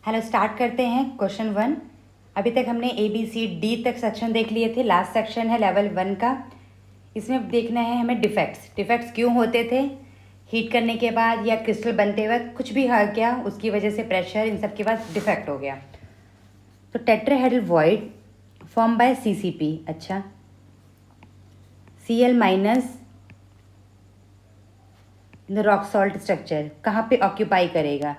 Hello, start करते हैं question 1। अभी तक हमने ABCD तक सेक्शन देख लिए थे। लास्ट सेक्शन है लेवल 1 का। इसमें देखना है हमें डिफेक्ट्स क्यों होते थे, हीट करने के बाद या क्रिस्टल बनते वक्त कुछ भी आ गया उसकी वजह से प्रेशर इन सब के बाद डिफेक्ट हो गया। तो tetrahedral void form by CCP। अच्छा, Cl minus the rock salt structure कहाँ पे ऑक्यूपाई करेगा?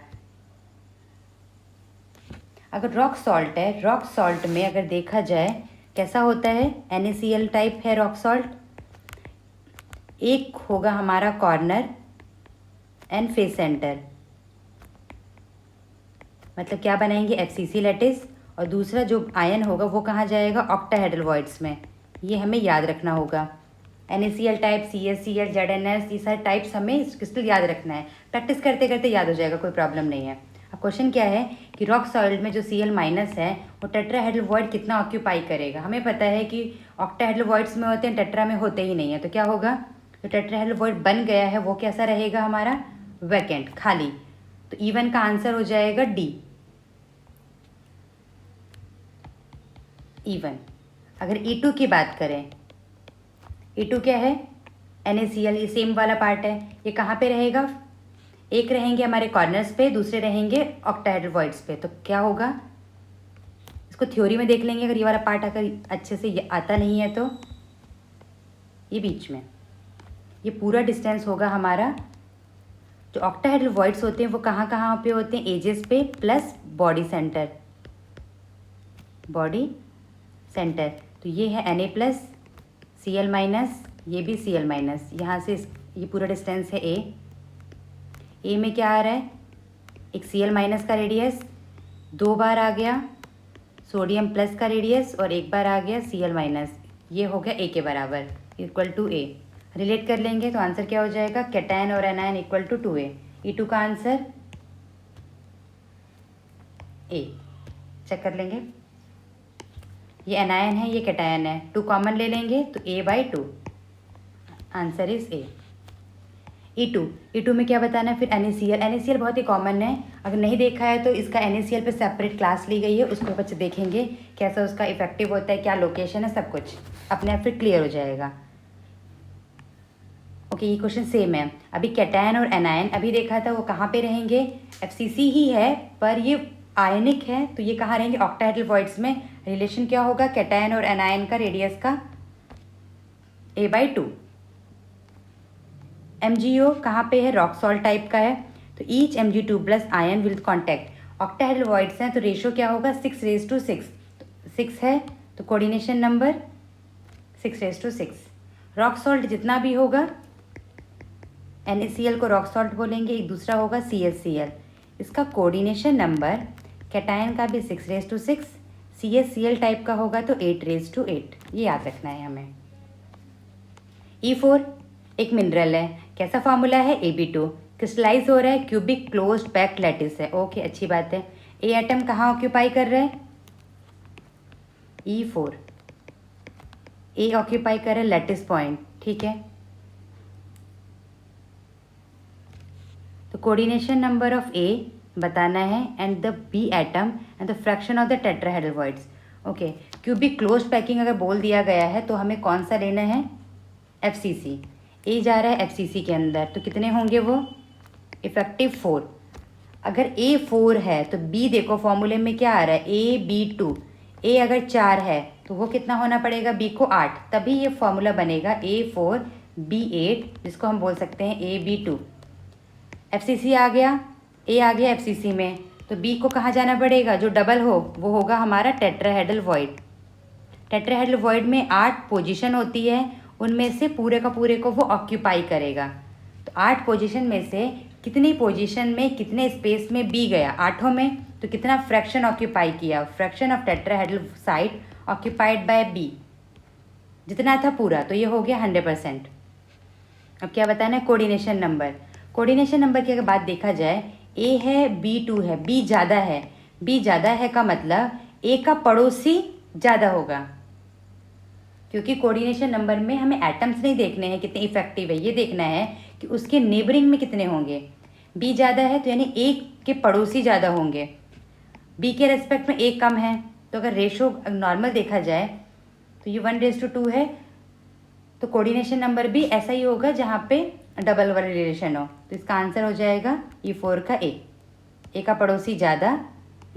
अगर रॉक सॉल्ट है, रॉक सॉल्ट में अगर देखा जाए कैसा होता है, NaCl टाइप है रॉक सॉल्ट। एक होगा हमारा कॉर्नर एंड फेस सेंटर, मतलब क्या बनाएंगे, FCC लैटिस। और दूसरा जो आयन होगा वो कहाँ जाएगा, ऑक्टाहेड्रल वॉइड्स में। ये हमें याद रखना होगा। NaCl टाइप, CaCl, ZnS, ये सारे टाइप्स हमें क्रिस्टल याद रखना है। प्रैक्टिस करते करते याद हो जाएगा, कोई प्रॉब्लम नहीं है। अब क्वेश्चन क्या है कि रॉक सॉल्ट में जो Cl माइनस है वो टेट्राहेड्रल वॉइड कितना ऑक्यूपाई करेगा। हमें पता है कि ऑक्टाहेड्रल वॉइड्स में होते हैं, टेट्रा में होते ही नहीं है। तो क्या होगा, तो टेट्राहेड्रल वॉइड बन गया है वो कैसा रहेगा हमारा, वैकेंट, खाली। तो E1 का आंसर हो जाएगा D, E1। अगर E2 की बात करें, E2 क्या है, NaCl, ये सेम वाला पार्ट है। ये कहाँ पे रहेगा, एक रहेंगे हमारे कॉर्नर्स पे, दूसरे रहेंगे ऑक्टाहेड्रल वॉइड्स पे। तो क्या होगा, इसको थ्योरी में देख लेंगे। अगर ये वाला पार्ट अगर अच्छे से ये आता नहीं है तो ये बीच में ये पूरा डिस्टेंस होगा हमारा। जो ऑक्टाहेड्रल वॉइड्स होते हैं वो कहाँ कहाँ पे होते हैं, एजेस पे plus body centre, body centre. तो ये है Na प्लस, Cl माइनस, ये भी Cl माइनस। यहाँ से ये पूरा डिस्टेंस है A में क्या आ रहा है, एक Cl माइनस का रेडियस, 2 बार आ गया सोडियम प्लस का रेडियस और एक बार आ गया Cl माइनस। ये हो गया A के बराबर, इक्वल टू A। रिलेट कर लेंगे तो आंसर क्या हो जाएगा, कैटायन और anion equal to 2A। E2 का आंसर A। चेक कर लेंगे, ये एनायन है, ये कैटायन है, 2 कॉमन ले लेंगे तो A/2, answer is A। E2 में क्या बताना है फिर, NaCl बहुत ही कॉमन है। अगर नहीं देखा है तो इसका NaCl पे सेपरेट क्लास ली गई है, उसको बच्चे देखेंगे कैसा उसका इफेक्टिव होता है, क्या लोकेशन है, सब कुछ अपने आप फिर क्लियर हो जाएगा। ओके, ये क्वेश्चन सेम है। अभी कैटायन और एनायन अभी देखा था, वो कहाँ पे रहेंगे, FCC ही है पर ये आयनिक है, तो ये कहाँ रहेंगे, ऑक्टाहेड्रल वॉइड्स में। रिलेशन क्या होगा कैटायन और एनायन का, रेडियस का A/2। MgO कहाँ पे है, रॉक सॉल्ट टाइप का है, तो each Mg2 plus ion will contact. Octahedral voids हैं तो रेशो क्या होगा, 6:6। 6 है तो कोऑर्डिनेशन नंबर 6:6। रॉक सॉल्ट जितना भी होगा, NaCl को रॉक सॉल्ट बोलेंगे, एक दूसरा होगा CaCl। इसका कोऑर्डिनेशन नंबर कैटायन का भी 6:6, CaCl टाइप का होगा तो 8:8। ये याद रखना है हमें। E4 एक मिनरल है, कैसा फार्मूला है, Ab2, क्रिस्टलाइज हो रहा है, क्यूबिक क्लोज्ड पैक्ड लैटिस है। ओके, अच्छी बात है। A एटम कहाँ ऑक्यूपाई कर रहा है, E4, A ऑक्यूपाई कर रहा है लैटिस पॉइंट, ठीक है। तो कोऑर्डिनेशन नंबर ऑफ A बताना है and the B atom and the fraction of the tetrahedral voids. Okay, cubic closed packing अगर बोल दिया गया है तो हमें कौन सा लेना है, FCC। A जा रहा है FCC के अंदर, तो कितने होंगे वो, इफेक्टिव 4। अगर A 4 है तो B देखो फॉर्मूले में क्या आ रहा है, AB2। A अगर 4 है तो वो कितना होना पड़ेगा, B को 8, तभी ये फॉर्मूला बनेगा A4 B8, जिसको हम बोल सकते हैं AB2। FCC आ गया, A आ गया FCC में, तो B को कहाँ जाना पड़ेगा, जो डबल हो वो होगा हमारा टेट्राहेड्रल वॉइड। टेट्राहेड्रल वॉइड में 8 पोजीशन होती है, उनमें से पूरे का पूरे को वो ऑक्यूपाई करेगा। तो 8 पोजीशन में से कितनी पोजीशन में कितने स्पेस में B गया, 8 में, तो कितना फ्रैक्शन ऑक्यूपाई किया, fraction of tetrahedral site occupied by B जितना था पूरा, तो ये हो गया 100%। अब क्या बताना है, कोऑर्डिनेशन नंबर। कोऑर्डिनेशन नंबर की अगर बात देखा जाए, A है B2 है, B ज़्यादा है, B ज़्यादा है का मतलब A का पड़ोसी ज़्यादा होगा, क्योंकि कोऑर्डिनेशन नंबर में हमें एटम्स नहीं देखने हैं कितने इफेक्टिव है, ये देखना है कि उसके नेबरिंग में कितने होंगे। B ज़्यादा है तो यानी A के पड़ोसी ज़्यादा होंगे। बी के रेस्पेक्ट में ए कम है, तो अगर रेशो नॉर्मल देखा जाए तो ये 1:2 है, तो कोऑर्डिनेशन नंबर भी ऐसा ही होगा जहाँ पे डबल वाला रिलेशन हो। तो इसका आंसर हो जाएगा E4 का ए का पड़ोसी ज़्यादा,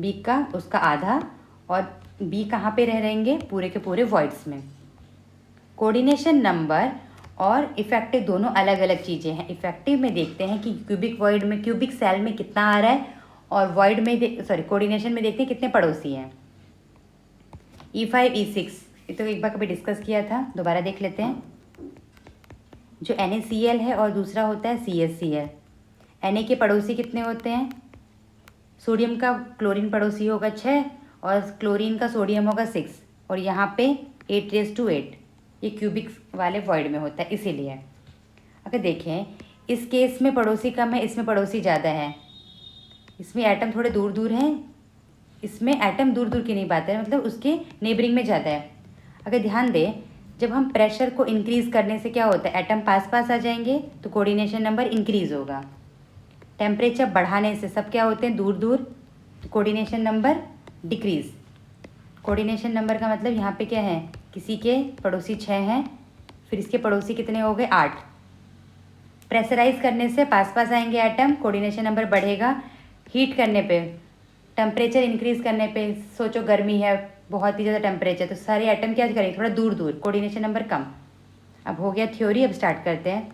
बी का उसका आधा, और बी कहाँ पे रह रहेंगे, पूरे के पूरे वॉइड्स में। कोऑर्डिनेशन नंबर और इफेक्टिव दोनों अलग अलग चीज़ें हैं। इफेक्टिव में देखते हैं कि क्यूबिक वॉइड में, क्यूबिक सेल में कितना आ रहा है, और वॉइड में कोऑर्डिनेशन में देखते हैं कितने पड़ोसी हैं। E5 E6 ये तो एक बार कभी डिस्कस किया था, दोबारा देख लेते हैं। जो NaCl है और दूसरा होता है CaCl। Na के पड़ोसी कितने होते हैं, सोडियम का क्लोरीन पड़ोसी होगा 6 और क्लोरीन का सोडियम होगा 6, और यहाँ पे 8⁸ ये क्यूबिक वाले वॉइड में होता है। इसीलिए अगर देखें इस केस में पड़ोसी कम है, इसमें पड़ोसी ज़्यादा है, इसमें एटम थोड़े दूर दूर हैं, इसमें एटम दूर दूर की नहीं बात है, मतलब उसके नेबरिंग में ज़्यादा है। अगर ध्यान दें, जब हम प्रेशर को इंक्रीज़ करने से क्या होता है, एटम पास पास आ जाएंगे तो कोऑर्डिनेशन नंबर इंक्रीज़ होगा। टेम्परेचर बढ़ाने से सब क्या होते हैं, दूर दूर, तो coordination number decrease. Coordination number का मतलब यहाँ पे क्या है, किसी के पड़ोसी 6 हैं, फिर इसके पड़ोसी कितने हो गए 8। प्रेशराइज करने से पास पास आएंगे एटम, कोऑर्डिनेशन नंबर बढ़ेगा। हीट करने पे, टेम्परेचर इंक्रीज़ करने पे, सोचो गर्मी है, बहुत ही ज़्यादा टेम्परेचर, तो सारे एटम क्या करेंगे, थोड़ा दूर दूर, कोऑर्डिनेशन नंबर कम। अब हो गया थ्योरी, अब स्टार्ट करते हैं।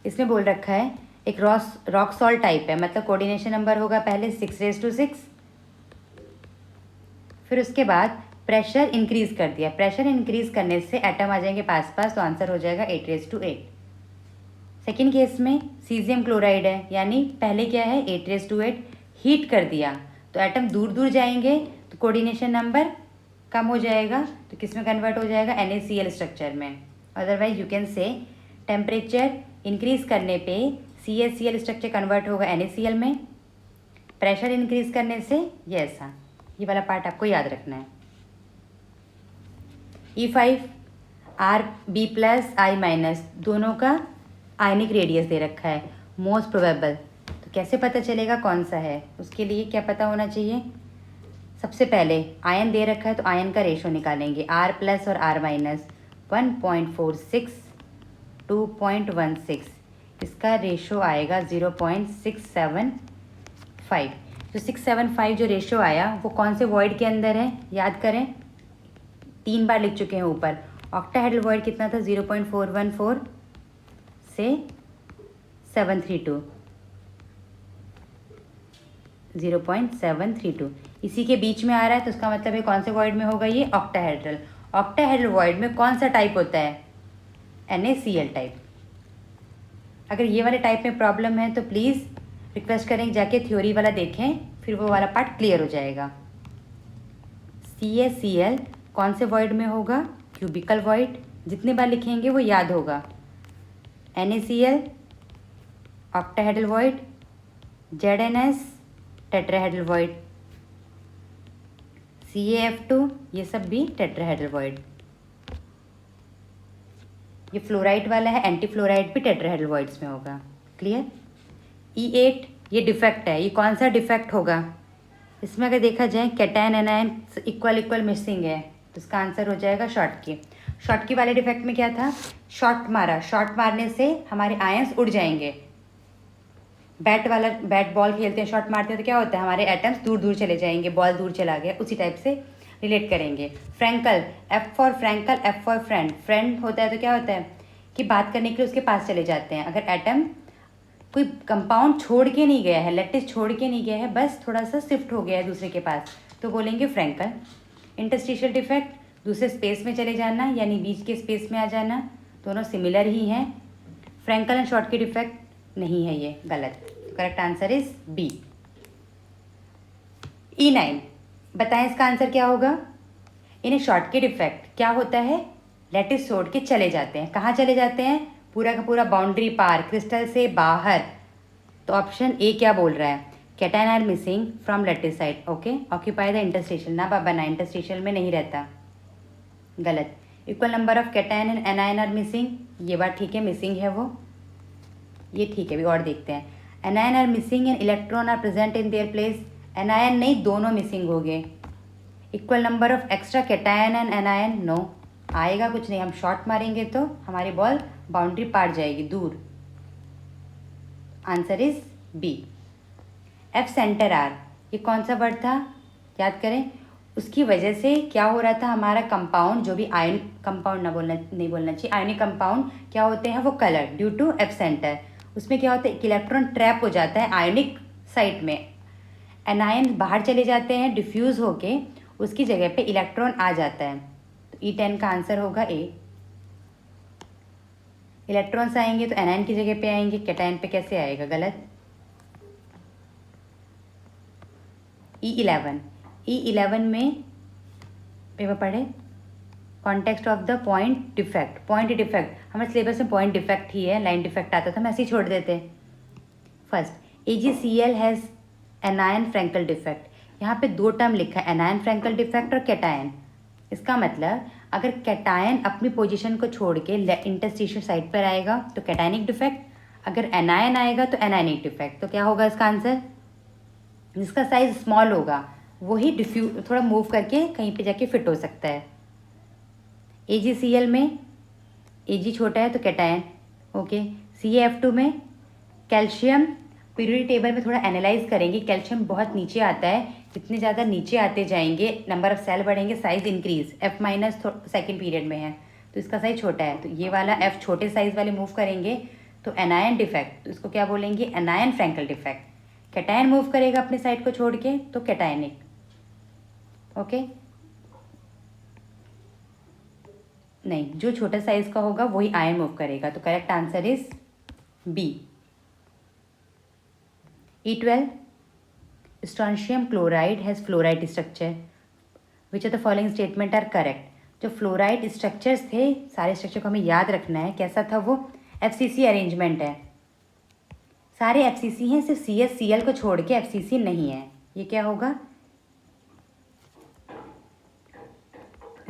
इसमें बोल रखा है एक रॉक सॉल्ट टाइप है, मतलब कोऑर्डिनेशन नंबर होगा पहले 6⁶, फिर उसके बाद प्रेशर इंक्रीज़ कर दिया, प्रेशर इंक्रीज़ करने से एटम आ जाएंगे पास पास, तो आंसर हो जाएगा 8⁸। सेकेंड केस में सीजियम क्लोराइड है, यानी पहले क्या है 8⁸, हीट कर दिया तो एटम दूर दूर जाएंगे, तो कोऑर्डिनेशन नंबर कम हो जाएगा, तो किस में कन्वर्ट हो जाएगा, NaCl स्ट्रक्चर में। Otherwise you can say temperature increase करने पे CaCl स्ट्रक्चर कन्वर्ट होगा NaCl में, प्रेशर इंक्रीज़ करने से ये ऐसा, ये वाला पार्ट आपको याद रखना है। E5 Rb+I- दोनों का आयनिक रेडियस दे रखा है, मोस्ट प्रोबेबल, तो कैसे पता चलेगा कौन सा है, उसके लिए क्या पता होना चाहिए। सबसे पहले आयन दे रखा है तो आयन का रेशो निकालेंगे, R+ और R-, 1.46 2.16, इसका रेशो आएगा 0.675। जो 675 जो रेशो आया वो कौन से वॉइड के अंदर है, याद करें, 3 बार लिख चुके हैं ऊपर। ऑक्टाहेड्रल वॉइड कितना था, 0.414 से 732, 0.732, इसी के बीच में आ रहा है, तो उसका मतलब है कौन से वॉइड में होगा, ये ऑक्टाहेड्रल। ऑक्टाहेड्रल वॉइड में कौन सा टाइप होता है, NaCl टाइप। अगर ये वाले टाइप में प्रॉब्लम है तो प्लीज़ रिक्वेस्ट करें जाके थ्योरी वाला देखें, फिर वो वाला पार्ट क्लियर हो जाएगा। CaCl कौन से वॉइड में होगा, क्यूबिकल वॉइड, जितने बार लिखेंगे वो याद होगा। NaCl octahedral void, ZnS tetrahedral void, CaF2 ये सब भी टेट्राहेड्रल वॉइड। ये फ्लोराइड वाला है, एंटी फ्लोराइड भी टेट्राहेड्रल वॉइड्स में होगा। क्लियर। E8 ये डिफेक्ट है, ये कौन सा डिफेक्ट होगा, इसमें अगर देखा जाए कैटायन एनायन इक्वल मिसिंग है, तो इसका आंसर हो जाएगा शॉर्टकी। शॉर्टकी वाले डिफेक्ट में क्या था, शॉर्ट मारने से हमारे आयंस उड़ जाएंगे। बैट बॉल खेलते हैं, शॉट मारते हैं तो क्या होता है, हमारे एटम्स दूर दूर चले जाएंगे, बॉल दूर चला गया, उसी टाइप से रिलेट करेंगे। Frenkel, F for Frenkel, F for friend होता है, तो क्या होता है कि बात करने के लिए उसके पास चले जाते हैं। अगर एटम कोई कंपाउंड छोड़ के नहीं गया है, लैटिस छोड़ के नहीं गया है, बस थोड़ा सा शिफ्ट हो गया है दूसरे के पास, तो बोलेंगे फ्रैंकल। इंटरस्टिशियल डिफेक्ट, दूसरे स्पेस में चले जाना, यानी बीच के स्पेस में आ जाना, दोनों सिमिलर ही हैं। फ्रैंकल एंड शॉर्टकी डिफेक्ट नहीं है, ये गलत। Correct answer is B. E9 बताएं इसका आंसर क्या होगा। इन्हें शॉर्टकी डिफेक्ट क्या होता है, लैटिस छोड़ के चले जाते हैं, कहाँ चले जाते हैं, पूरा का पूरा बाउंड्री पार, क्रिस्टल से बाहर। तो ऑप्शन ए क्या बोल रहा है, cation are missing from lattice side, okay, occupy the interstitial, ना बाबा ना, इंटरस्टेशियल में नहीं रहता, गलत। Equal number of cation and anion are missing, ये बात ठीक है, मिसिंग है वो, ये ठीक है। भी और देखते हैं, anion are missing and electron are present in their place, anion नहीं, दोनों मिसिंग हो गए। Equal number of extra cation and anion, no, आएगा कुछ नहीं। हम शॉट मारेंगे तो हमारी बॉल बाउंड्री पार जाएगी, दूर। Answer is B. F centre are, ये कौन सा वर्ड था, याद करें। उसकी वजह से क्या हो रहा था, हमारा कंपाउंड, जो भी आयन कंपाउंड नहीं बोलना चाहिए, आयनिक कंपाउंड क्या होते हैं, वो colour due to F centre. उसमें क्या होता है, एक इलेक्ट्रॉन ट्रैप हो जाता है आयनिक साइट में। एनायन बाहर चले जाते हैं डिफ्यूज़ होके, उसकी जगह पे इलेक्ट्रॉन आ जाता है। तो E10 का आंसर होगा ए। इलेक्ट्रॉन्स आएंगे तो एनायन की जगह पे आएंगे, कैटायन पे कैसे आएगा, गलत। E11 में पेपर पढ़े, context of the point defect. Point defect हमारे सिलेबस में पॉइंट डिफेक्ट ही है, लाइन डिफेक्ट आता था, हम ऐसे ही छोड़ देते। First, AgCl has anion Frenkel defect. यहाँ पे दो टर्म लिखा है, एनायन फ्रैंकल डिफेक्ट और कैटायन। इसका मतलब अगर कैटायन अपनी पोजीशन को छोड़ के इंटरस्टिशियल साइड पर आएगा तो कैटायनिक डिफेक्ट, अगर एनायन आएगा तो एनायनिक डिफेक्ट। तो क्या होगा इसका आंसर, जिसका साइज स्मॉल होगा वही डिफ्यूज थोड़ा मूव करके कहीं पे जाके फिट हो सकता है। AgCl में Ag छोटा है तो कैटायन, ओके। CaF2 में कैल्शियम, पीरियोडिक टेबल में थोड़ा एनालाइज करेंगे, कैल्शियम बहुत नीचे आता है, जितने ज़्यादा नीचे आते जाएंगे नंबर ऑफ सेल बढ़ेंगे, size increase. F- second period में है तो इसका साइज छोटा है, तो ये वाला F छोटे साइज वाले मूव करेंगे तो एनायन डिफेक्ट, तो इसको क्या बोलेंगे, anion Frenkel defect. Cation move करेगा अपने साइड को छोड़ के तो कैटायनिक, ओके। नहीं, जो छोटा साइज का होगा वही आयन मूव करेगा, तो correct answer is B. E12, strontium chloride has fluoride structure, which of the following statement are correct. जो फ्लोराइड स्ट्रक्चर्स थे, सारे स्ट्रक्चर को हमें याद रखना है, कैसा था वो, FCC अरेंजमेंट है, सारे FCC हैं, सिर्फ CsCl को छोड़ के FCC नहीं है। ये क्या होगा,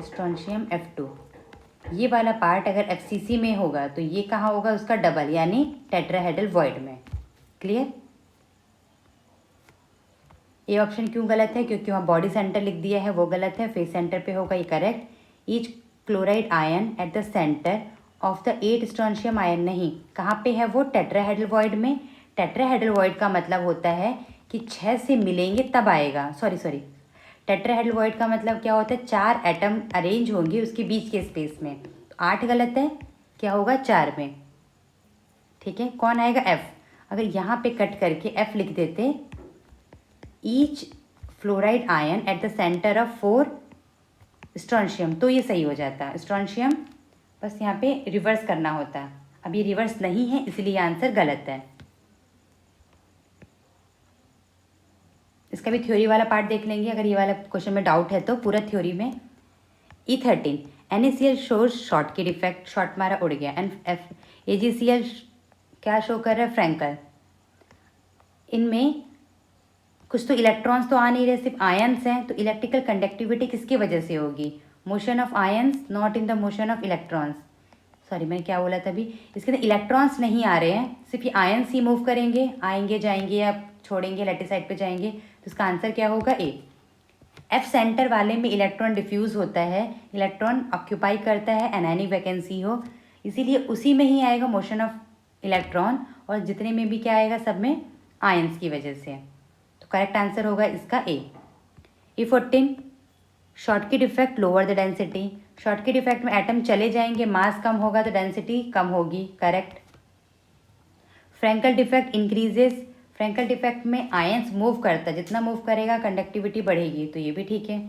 स्ट्रोंशियम F2, ये वाला पार्ट अगर FCC में होगा तो ये कहाँ होगा, उसका डबल, यानी टेट्राहेड्रल वॉइड में। क्लियर। ये ऑप्शन क्यों गलत है, क्योंकि वहाँ बॉडी सेंटर लिख दिया है, वो गलत है, फेस सेंटर पे होगा ये correct. Each chloride ion at the centre of the 8 strontium ion, नहीं, कहाँ पे है वो, टेट्राहेड्रल वॉइड में। टेट्राहेड्रल वॉइड का मतलब होता है कि 6 से मिलेंगे तब आएगा, सॉरी, टेट्राहेड्रल वॉइड का मतलब क्या होता है, 4 एटम अरेंज होंगे उसके बीच के स्पेस में, तो 8 गलत है, क्या होगा 4 में, ठीक है। कौन आएगा, F। अगर यहाँ पे कट करके F लिख देते, each fluoride ion at the centre of 4 strontium, तो ये सही हो जाता है, स्ट्रोंशियम, बस यहाँ पे रिवर्स करना होता है। अब ये रिवर्स नहीं है इसलिए आंसर गलत है। इसका भी थ्योरी वाला पार्ट देख लेंगे, अगर ये वाला क्वेश्चन में डाउट है तो, पूरा थ्योरी में। E13, NaCl शोज शॉर्ट की डिफेक्ट, शॉर्ट मारा उड़ गया। एंड AgCl क्या शो कर रहा है, फ्रैंकल। इनमें कुछ तो इलेक्ट्रॉन्स तो आ नहीं रहे, सिर्फ आयन्स हैं, तो इलेक्ट्रिकल कंडक्टिविटी किसकी वजह से होगी, motion of ions, not in the motion of electrons. Sorry, मैंने क्या बोला तभी, इसके अंदर इलेक्ट्रॉन्स नहीं आ रहे हैं, सिर्फ ये आयन्स ही मूव करेंगे, आएंगे जाएंगे या छोड़ेंगे, लेफ्ट साइड पे जाएंगे, तो इसका आंसर क्या होगा, ए। F सेंटर वाले में इलेक्ट्रॉन डिफ्यूज़ होता है, इलेक्ट्रॉन ऑक्यूपाई करता है, एनायनिक वैकेंसी हो, इसीलिए उसी में ही आएगा मोशन ऑफ इलेक्ट्रॉन, और जितने में भी क्या आएगा, सब में आयन्स की वजह से। तो करेक्ट आंसर होगा इसका A. E14, Schottky defect lower the density, Schottky defect में एटम चले जाएंगे, मास कम होगा तो डेंसिटी कम होगी, correct. Frenkel defect increases, Frenkel defect में आयंस मूव करता है, जितना मूव करेगा कंडक्टिविटी बढ़ेगी, तो ये भी ठीक है।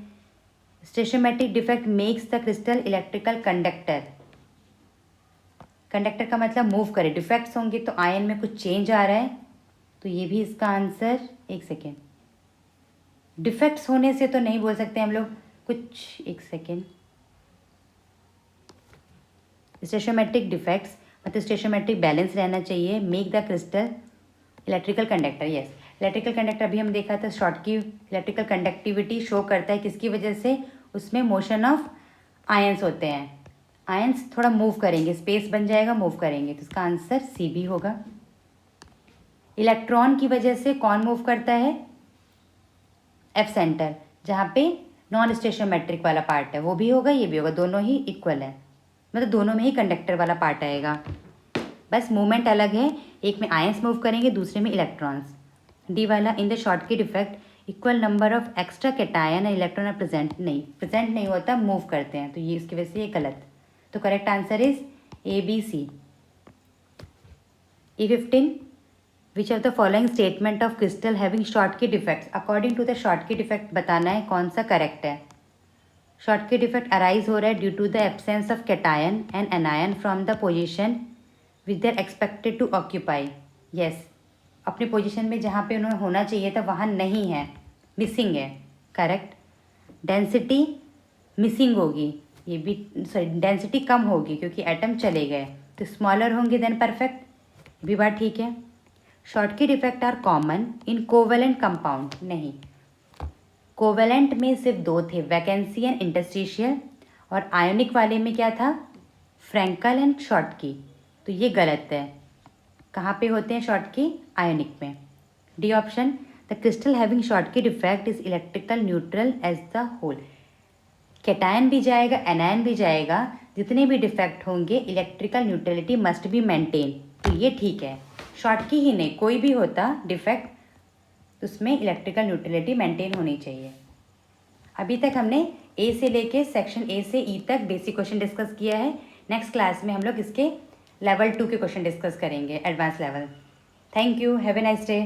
Stoichiometric defect makes the crystal electrical conductor, conductor का मतलब मूव करे, डिफेक्ट्स होंगे तो आयन में कुछ चेंज आ रहा है, तो ये भी इसका आंसर, एक सेकेंड, डिफेक्ट्स होने से तो नहीं बोल सकते हम लोग कुछ, एक सेकेंड, स्टेशोमेट्रिक डिफेक्ट्स मतलब स्टेशोमेट्रिक बैलेंस रहना चाहिए, make the crystal electrical conductor, yes. Electrical conductor अभी हम देखा था, शॉर्ट की इलेक्ट्रिकल कंडक्टिविटी शो करता है किसकी वजह से, उसमें मोशन ऑफ आयंस होते हैं, आयंस थोड़ा मूव करेंगे, स्पेस बन जाएगा, मूव करेंगे, तो इसका आंसर सी भी होगा। इलेक्ट्रॉन की वजह से कौन मूव करता है, एफ सेंटर जहाँ पे नॉन स्टेशोमेट्रिक वाला पार्ट है वो भी होगा, ये भी होगा, दोनों ही इक्वल है, मतलब दोनों में ही कंडक्टर वाला पार्ट आएगा, बस मूवमेंट अलग है, एक में आयंस मूव करेंगे दूसरे में इलेक्ट्रॉन्स। डी वाला, in the Schottky defect equal number of extra cation and electron are present नहीं होता, मूव करते हैं, तो ये इसकी वजह से ये गलत। तो correct answer is A B C. E15, which of the following statement of crystal having Schottky defects, according to the Schottky defect बताना है कौन सा करेक्ट है। शॉर्टकी डिफेक्ट अराइज हो रहा है due to the absence of cation and anion from the position which they are expected to occupy. Yes, अपने position में जहाँ पे उन्हें होना चाहिए था वहाँ नहीं है, मिसिंग है, करेक्ट। डेंसिटी मिसिंग होगी, ये भी सॉरी डेंसिटी कम होगी क्योंकि एटम चले गए, तो स्मॉलर होंगे देन परफेक्ट, भी बात ठीक है। Schottky defect are common in covalent compound, नहीं, कोवेलेंट में सिर्फ दो थे, वैकेंसी एंड इंटरस्टिशियल, और आयोनिक वाले में क्या था, फ्रैंकल एंड शॉर्टकी, तो ये गलत है। कहाँ पे होते हैं शॉर्टकी, आयोनिक में। D option, the crystal having Schottky defect is electrical neutral as the whole, cation भी जाएगा एनायन भी जाएगा, जितने भी डिफेक्ट होंगे electrical neutrality must be maintain, तो ये ठीक है। शॉर्टकी ही नहीं, कोई भी होता डिफेक्ट तो उसमें इलेक्ट्रिकल न्यूट्रलिटी मेंटेन होनी चाहिए। अभी तक हमने ए से लेके सेक्शन ए से ई तक बेसिक क्वेश्चन डिस्कस किया है। नेक्स्ट क्लास में हम लोग इसके लेवल 2 के क्वेश्चन डिस्कस करेंगे, advance level. Thank you, have a nice day.